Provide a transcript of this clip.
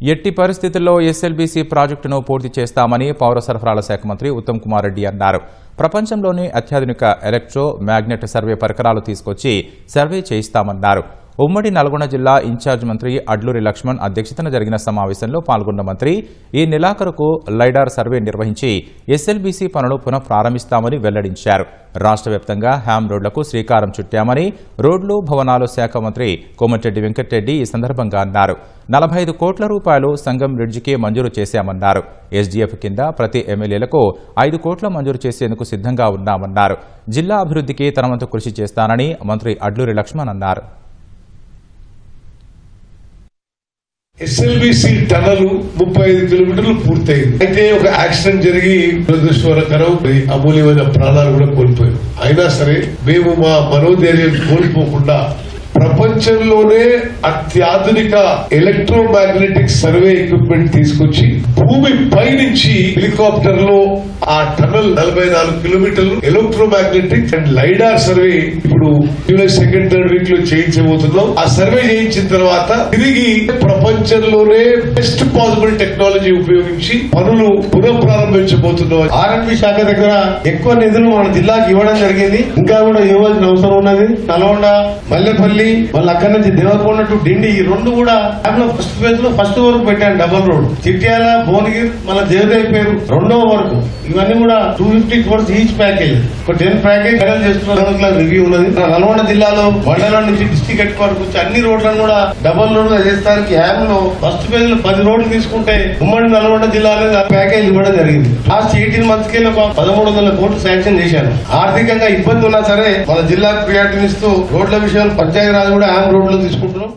ఎట్టి పరిస్థితుల్లో ఎస్ఎల్బీసీ ప్రాజెక్టును పూర్తి చేస్తామని పౌర సరఫరాల శాఖ మంత్రి ఉత్తమ్ కుమార్ రెడ్డి అన్నారు. ప్రపంచంలోని అత్యాధునిక ఎలక్ట్రో మ్యాగ్నెట్ సర్వే పరికరాలు తీసుకొచ్చి సర్వే చేయిస్తామన్నారు. ఉమ్మడి నల్గొండ జిల్లా ఇన్ఛార్జ్ మంత్రి అడ్లూరి లక్ష్మణ్ అధ్యక్షతన జరిగిన సమావేశంలో పాల్గొన్న మంత్రి ఈ నెలాఖరుకు లైడార్ సర్వే నిర్వహించి ఎస్ఎల్బీసీ పనులు పునః ప్రారంభిస్తామని వెల్లడించారు. రాష్ట్ర వ్యాప్తంగా హ్యామ్ రోడ్లకు శ్రీకారం చుట్టామని రోడ్లు భవనాలు శాఖ మంత్రి కోమటిరెడ్డి వెంకటరెడ్డి ఈ సందర్భంగా అన్నారు. 45 కోట్ల రూపాయలు సంగం బ్రిడ్జికి మంజూరు చేశామన్నారు. ఎస్డీఎఫ్ కింద ప్రతి ఎమ్మెల్యేలకు 5 కోట్ల మంజూరు చేసేందుకు సిద్ధంగా ఉన్నామన్నారు. జిల్లా అభివృద్ధికి తన వంతు కృషి చేస్తానని మంత్రి అడ్లూరి లక్ష్మణ్ అన్నారు. ఎస్ఎల్బీసీ టనల్ 35 కిలోమీటర్లు పూర్తయింది. అయితే ఒక యాక్సిడెంట్ జరిగి దురదృష్టకరం అమూల్యమైన ప్రాణాలు కూడా కోల్పోయారు. అయినా సరే మేము మా మనోధైర్యం కోల్పోకుండా ప్రపంచంలోనే అత్యాధునిక ఎలక్ట్రోమాగ్నెటిక్ సర్వే ఎక్విప్మెంట్ తీసుకొచ్చి భూమి పైనుంచి హెలికాప్టర్ లో ఆ టనల్ 44 కిలోమీటర్లు ఎలక్ట్రోమాగ్నెటిక్ అండ్ లైడార్ సర్వే ఇప్పుడు జూలై 2nd, 3rd వీక్ లో చేయించబోతున్నాం. ఆ సర్వే చేయించిన తర్వాత తిరిగి ప్రపంచంలోనే బెస్ట్ పాసిబుల్ టెక్నాలజీ ఉపయోగించి పనులు పునః ప్రారంభించబోతున్నాం. ఆర్ఎండ్బి శాఖ దగ్గర ఎక్కువ నిధులు మన జిల్లాకి ఇవ్వడం జరిగింది. ఇంకా కూడా ఇవ్వాల్సిన అవసరం ఉన్నది. నల్గొండ, మల్లెపల్లి, మళ్ళీ అక్కడి నుంచి దేవరకొండ టు డిండి ఈ రెండు కూడా ఫస్ట్ ఫేజ్ లో ఫస్ట్ వరకు పెట్టాను. డబుల్ రోడ్ చిట్యాల, భువనగిరి, మళ్ళీ దేవదేవి పేరు రెండవ వరకు ఇవన్నీ కూడా 250 crores ఈచ్ ప్యాకేజ్. ఒక 10 ప్యాకేజ్ ఫైనల్ చేస్తున్నారు. రివ్యూ ఉన్నది. నల్గొండ జిల్లాలో మండలం నుంచి డిస్ట్రిక్ట్ హెడ్ క్వార్టర్ నుంచి అన్ని రోడ్లను కూడా డబుల్ రోడ్ గా చేస్తానికి హ్యామ్ లో ఫస్ట్ ఫేజ్ లో 10 రోడ్లు తీసుకుంటే ఉమ్మడి నల్గొండ జిల్లాలో ప్యాకేజ్ ఇవ్వడం జరిగింది. లాస్ట్ 18 months కి 1300 కోట్లు శాంక్షన్ చేశారు. ఆర్థికంగా ఇబ్బంది ఉన్నా సరే మన జిల్లాకు ప్రియారిటీ ఇస్తూ రోడ్ల విషయాలు పంచాయతీ రాజు కూడా హ్యామ్ రోడ్లు తీసుకుంటున్నాం.